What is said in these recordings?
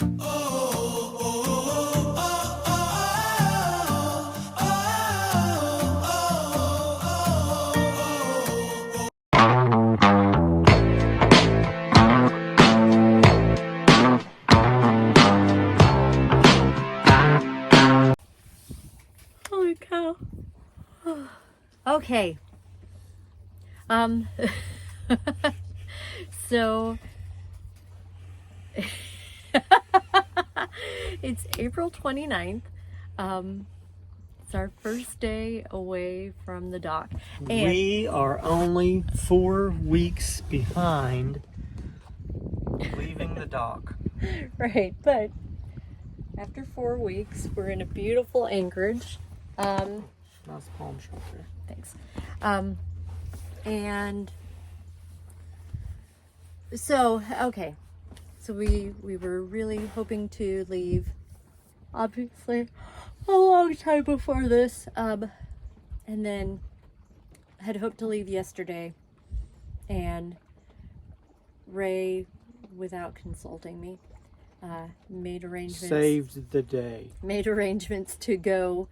Holy cow. Okay. So it's April 29th. It's our first day away from the dock. And we are only 4 weeks behind leaving the dock. right, but after 4 weeks, we're in a beautiful Anchorage. Nice palm shot there. Thanks. And so, okay. So we were really hoping to leave, obviously, a long time before this. And then had hoped to leave yesterday. And Ray, without consulting me, made arrangements. Saved the day. Made arrangements to go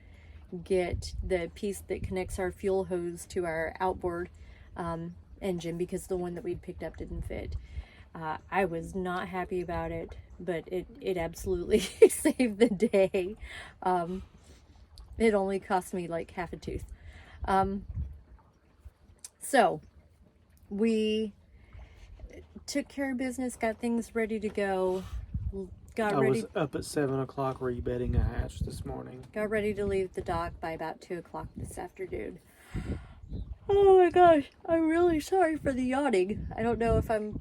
get the piece that connects our fuel hose to our outboard engine, because the one that we'd picked up didn't fit. I was not happy about it, but it absolutely saved the day. It only cost me like half a tooth. So we took care of business, got things ready to go. I was up at 7 o'clock rebedding a hatch this morning. Got ready to leave the dock by about 2 o'clock this afternoon. Oh my gosh, I'm really sorry for the yawning. I don't know if I'm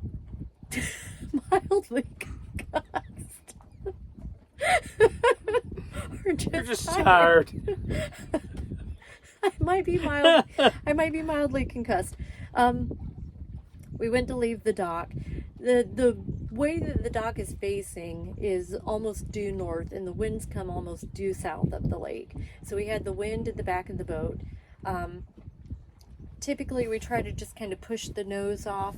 mildly concussed. Or You're just tired. I might be mildly concussed. We went to leave the dock. The way that the dock is facing is almost due north, and the winds come almost due south up the lake. So we had the wind at the back of the boat. Typically we try to just kind of push the nose off,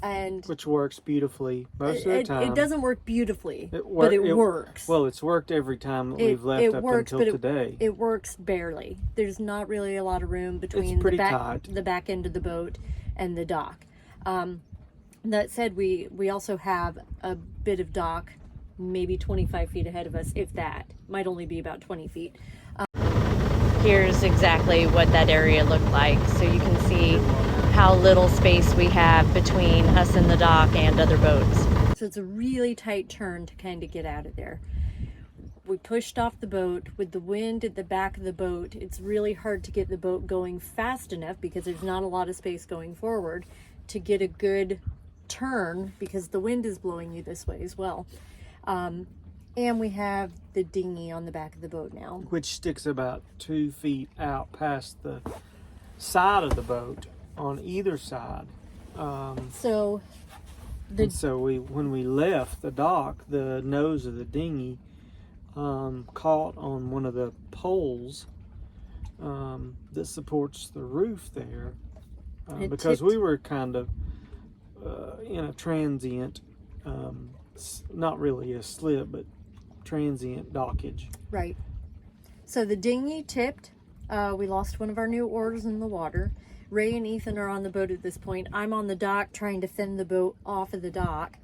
and which works beautifully most of the time. It doesn't work beautifully, but it works. Well, it's worked every time that we've left up until today. It works barely. There's not really a lot of room between the back end of the boat and the dock. That said, we also have a bit of dock, maybe 25 feet ahead of us, if that. Might only be about 20 feet. Here's exactly what that area looked like, so you can see how little space we have between us and the dock and other boats. So it's a really tight turn to kind of get out of there. We pushed off the boat. With the wind at the back of the boat, it's really hard to get the boat going fast enough, because there's not a lot of space going forward to get a good turn, because the wind is blowing you this way as well. And we have the dinghy on the back of the boat now, which sticks about 2 feet out past the side of the boat on either side. So when we left the dock, the nose of the dinghy caught on one of the poles that supports the roof there, because we were kind of in a transient, not really a slip, but transient dockage. Right. So the dinghy tipped. We lost one of our new oars in the water. Ray and Ethan are on the boat at this point. I'm on the dock trying to fend the boat off of the dock.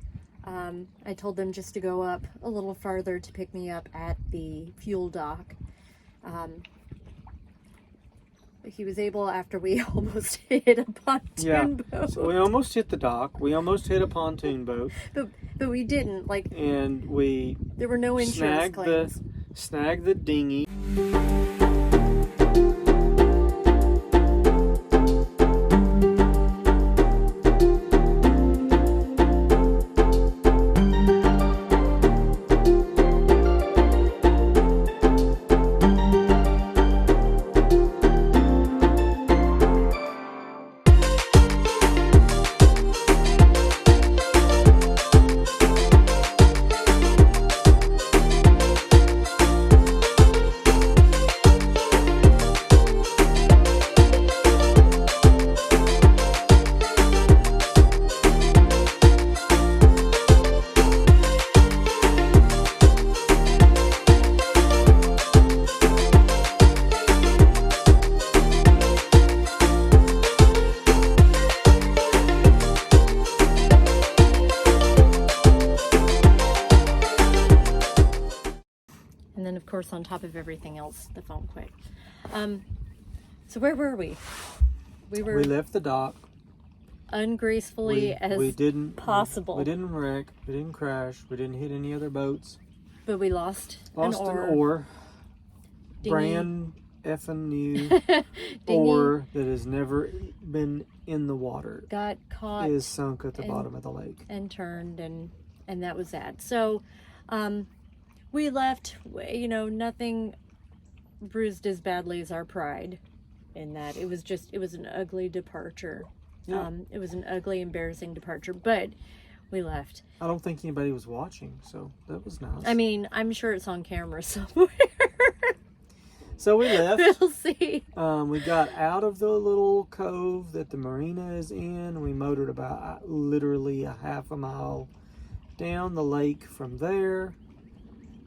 I told them just to go up a little farther to pick me up at the fuel dock. He was able, after we almost hit a pontoon boat. So we almost hit the dock. We almost hit a pontoon boat. But we didn't. And there were no insurance claims. Snagged the dinghy. And then, of course, on top of everything else, the phone quit. So where were we? We left the dock. Ungracefully possible. We didn't wreck. We didn't crash. We didn't hit any other boats. But we lost an oar. Brand effing new oar that has never been in the water. Got caught. Is sunk at the bottom of the lake. And turned, and that was that. So we left, nothing bruised as badly as our pride in that. It was an ugly departure. Yeah. It was an ugly, embarrassing departure, but we left. I don't think anybody was watching, so that was nice. I mean, I'm sure it's on camera somewhere. So we left. We'll see. We got out of the little cove that the marina is in. We motored about literally a half a mile down the lake from there.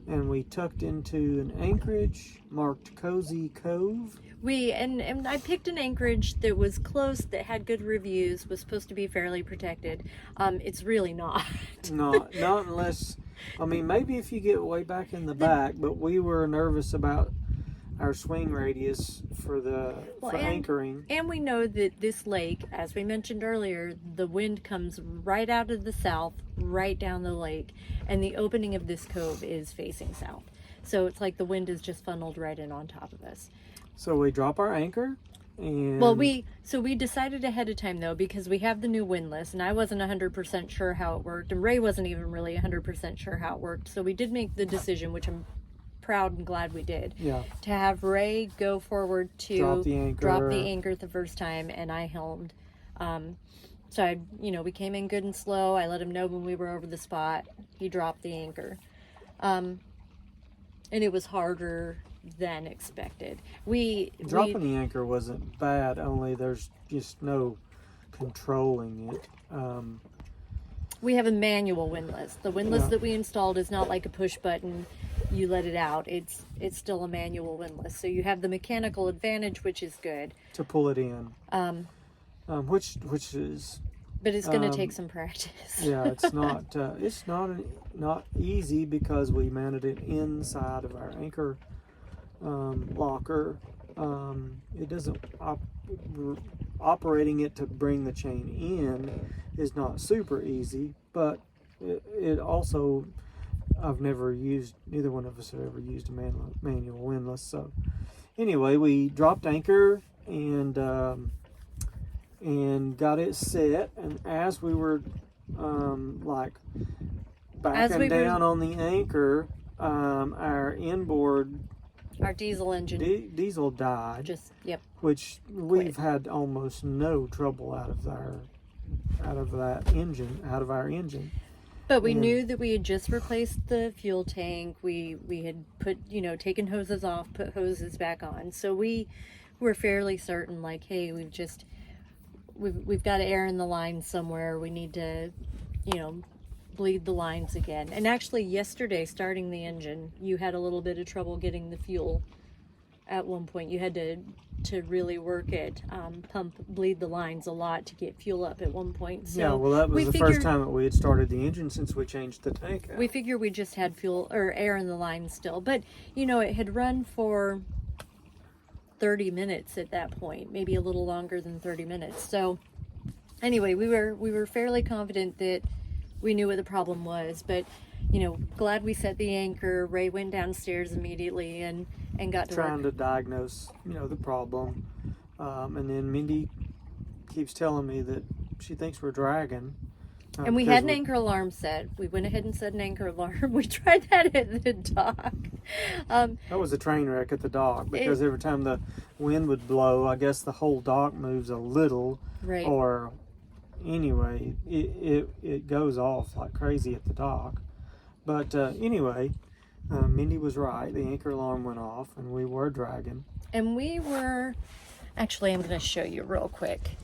And we tucked into an anchorage marked Cozy Cove. And I picked an anchorage that was close, that had good reviews, was supposed to be fairly protected. It's really not. Not unless, maybe if you get way back in the back, but we were nervous about our swing radius for anchoring. And we know that this lake, as we mentioned earlier, the wind comes right out of the south, right down the lake, and the opening of this cove is facing south. So it's like the wind is just funneled right in on top of us. So we drop our anchor, and we decided ahead of time though, because we have the new windlass, and I wasn't 100% sure how it worked, and Ray wasn't even really 100% sure how it worked. So we did make the decision, which I'm proud and glad we did, to have Ray go forward to drop the anchor the first time, and I helmed. So we came in good and slow. I let him know when we were over the spot. He dropped the anchor, and it was harder than expected. Dropping the anchor wasn't bad, only there's just no controlling it. We have a manual windlass. The windlass that we installed is not like a push button, you let it out. It's still a manual windlass. So you have the mechanical advantage, which is good. To pull it in. Which is... But it's going to take some practice. Yeah, it's not easy because we mounted it inside of our anchor locker. It doesn't operating it to bring the chain in is not super easy, but it also, neither one of us have ever used a manual windlass. So anyway, we dropped anchor and got it set, and as we were backing down on the anchor, our inboard, our diesel engine, diesel died. Which we've had almost no trouble out of our engine. But we knew that we had just replaced the fuel tank. We had put, taken hoses off, put hoses back on. So we were fairly certain, like, hey, we've got air in the lines somewhere. We need to, bleed the lines again. And actually yesterday, starting the engine, you had a little bit of trouble getting the fuel at one point. You had to really work it, bleed the lines a lot to get fuel up at one point. So that was the first time that we had started the engine since we changed the tank out. We figured we just had fuel or air in the lines still. But, it had run for 30 minutes at that point, maybe a little longer than 30 minutes. So anyway, we were fairly confident that we knew what the problem was, but glad we set the anchor. Ray went downstairs immediately and got to trying to diagnose the problem, and then Mindy keeps telling me that she thinks we're dragging. And we had an anchor alarm set. We went ahead and set an anchor alarm. We tried that at the dock. That was a train wreck at the dock because every time the wind would blow, I guess the whole dock moves a little. Right. Or anyway, it goes off like crazy at the dock. But anyway, Mindy was right. The anchor alarm went off and we were dragging. And we were... Actually, I'm going to show you real quick.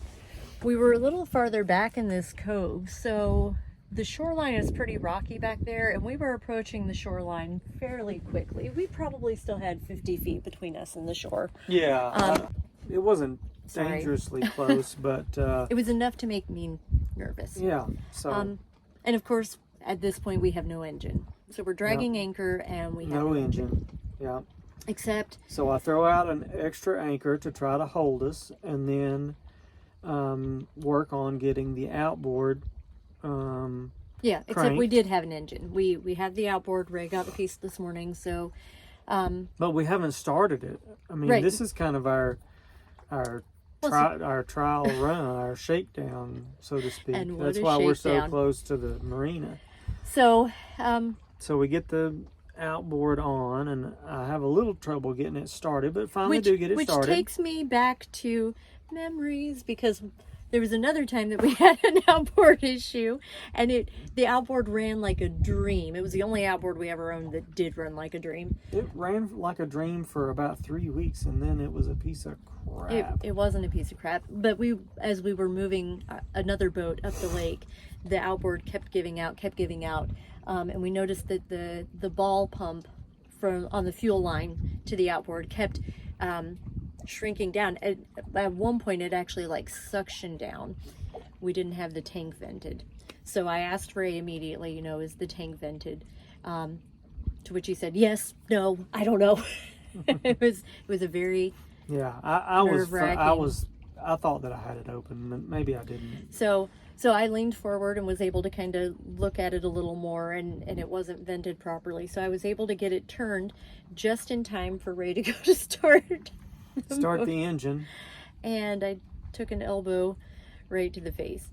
We were a little farther back in this cove, so the shoreline is pretty rocky back there, and we were approaching the shoreline fairly quickly. We probably still had 50 feet between us and the shore. Yeah, it wasn't dangerously close, but... it was enough to make me nervous. Yeah, so... and of course, at this point, we have no engine. So we're dragging anchor, and we have no engine. Yeah. Except... So I throw out an extra anchor to try to hold us, and then work on getting the outboard yeah, except cranked. we did have an engine. We had the outboard. Ray got the piece this morning, so... but we haven't started it. I mean, right. This is kind of our trial run, our shakedown, so to speak. And that's why we're so close to the marina. So, so we get the outboard on, and I have a little trouble getting it started, but finally do get it started. Which takes me back to memories, because there was another time that we had an outboard issue, and the outboard ran like a dream. It was the only outboard we ever owned that did run like a dream. It ran like a dream for about 3 weeks, and then it was a piece of crap. It wasn't a piece of crap, but as we were moving another boat up the lake, the outboard kept giving out, and we noticed that the ball pump on the fuel line to the outboard kept shrinking down. At one point, it actually suctioned down. We didn't have the tank vented, so I asked Ray immediately, is the tank vented? To which he said, yes, no, I don't know. It was a very I thought that I had it open. Maybe I didn't. So I leaned forward and was able to kind of look at it a little more, and it wasn't vented properly. So I was able to get it turned just in time for Ray to go to start the engine. And I took an elbow right to the face.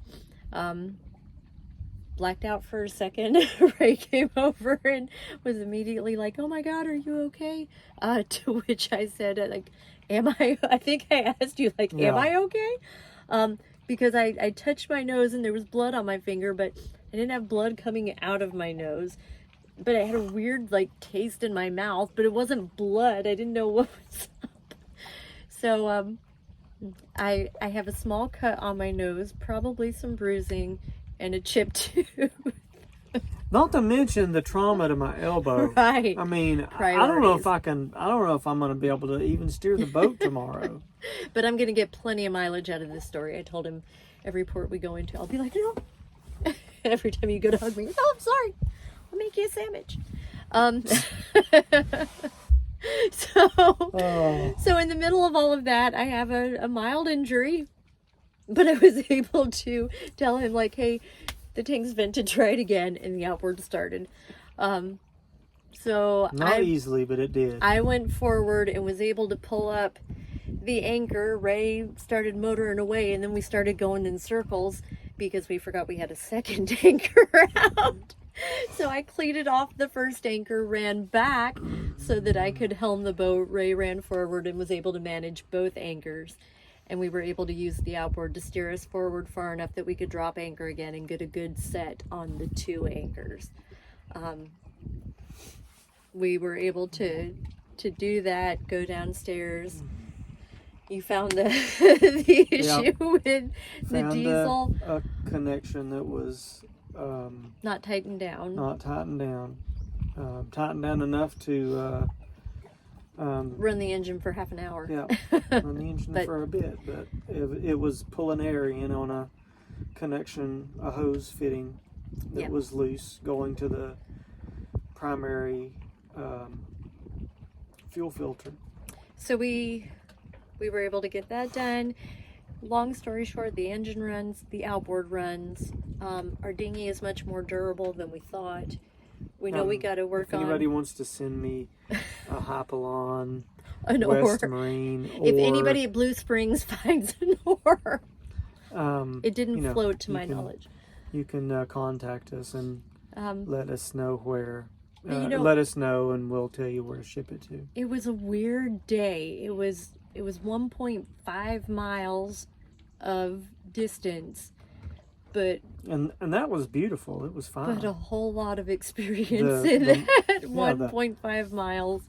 Blacked out for a second. Ray came over and was immediately like, oh my God, are you okay? To which I said, am I? I think I asked you, am I okay? Because I touched my nose and there was blood on my finger, but I didn't have blood coming out of my nose. But I had a weird, taste in my mouth, but it wasn't blood. I didn't know what was up. So, I have a small cut on my nose, probably some bruising, and a chipped tooth. Not to mention the trauma to my elbow. Right. I mean, Priorities. I don't know if I'm going to be able to even steer the boat tomorrow. But I'm going to get plenty of mileage out of this story. I told him every port we go into, I'll be like, no. Every time you go to hug me, oh, I'm sorry. I'll make you a sandwich. So in the middle of all of that, I have a mild injury, but I was able to tell him, hey, the tank's vented, try it again, and the outboard started. So not easily, but it did. I went forward and was able to pull up the anchor. Ray started motoring away, and then we started going in circles because we forgot we had a second anchor out. So I cleated off the first anchor, ran back so that I could helm the boat. Ray ran forward and was able to manage both anchors. And we were able to use the outboard to steer us forward far enough that we could drop anchor again and get a good set on the 2 anchors. We were able to do that, go downstairs. You found the issue with the diesel. A connection that was not tightened down. Not tightened down. Tightened down enough to run the engine for half an hour. Yeah, run the engine for a bit, but it was pulling air in on a connection, a hose fitting that was loose going to the primary fuel filter. So we were able to get that done. Long story short, the engine runs, the outboard runs. Our dinghy is much more durable than we thought. We know we got to work on. If anybody wants to send me a Hypalon, an West oar. Marine, if anybody at Blue Springs finds an oar, it didn't float to my knowledge. You can contact us and let us know where. Let us know, and we'll tell you where to ship it to. It was a weird day. It was 1.5 miles of distance, but and that was beautiful. It was fine. But a whole lot of experience in that 1.5 miles.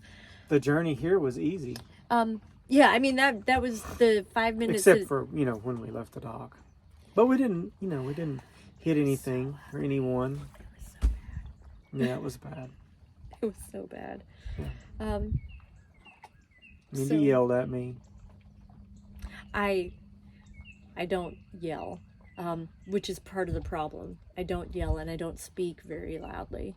The journey here was easy. Yeah, I mean that was the 5 minutes. Except for when we left the dock, but we didn't hit anything or anyone. It was so bad. Yeah, it was bad. It was so bad. Yeah. Mindy yelled at me. I don't yell, which is part of the problem. I don't yell and I don't speak very loudly.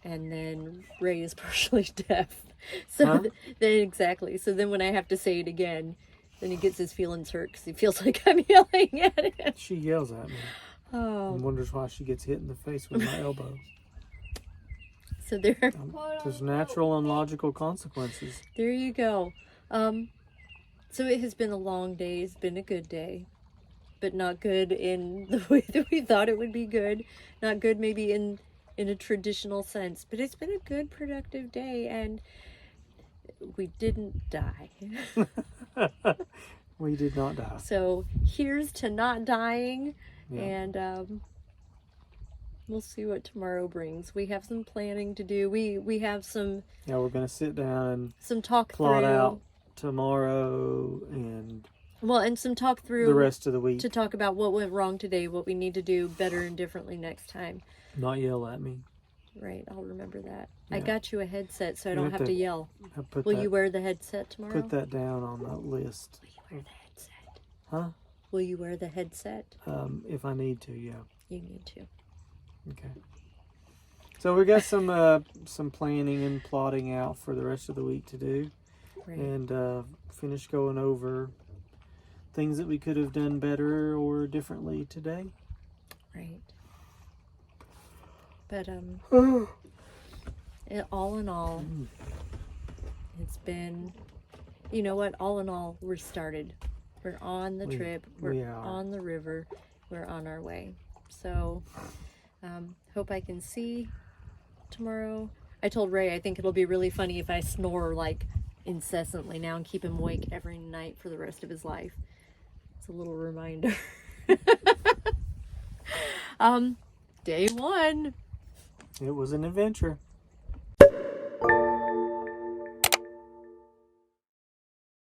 and then Ray is partially deaf. So then exactly. So then when I have to say it again, then he gets his feelings hurt because he feels like I'm yelling at him. She yells at me. Oh. And wonders why she gets hit in the face with my elbow. So there's natural and logical consequences. There you go. So it has been a long day. It's been a good day, but not good in the way that we thought it would be good. Not good maybe in a traditional sense, but it's been a good, productive day, and we didn't die. We did not die. So here's to not dying, and we'll see what tomorrow brings. We have some planning to do. We have some... Yeah, we're going to sit down and some talk plot through out tomorrow and... Well, and some talk through... the rest of the week. To talk about what went wrong today, what we need to do better and differently next time. Not yell at me. Right, I'll remember that. Yeah. I got you a headset so I don't have to yell. Will you wear the headset tomorrow? Put that down on the list. Will you wear the headset? Huh? Will you wear the headset? If I need to, yeah. You need to. Okay. So we got some planning and plotting out for the rest of the week to do. Right. And finish going over things that we could have done better or differently today. Right. But all in all, it's been, you know what? All in all, we're started. We're on the trip. We're on the river. We're on our way. So, hope I can see tomorrow. I told Ray I think it'll be really funny if I snore like incessantly now and keep him awake every night for the rest of his life. It's a little reminder. Day one. It was an adventure.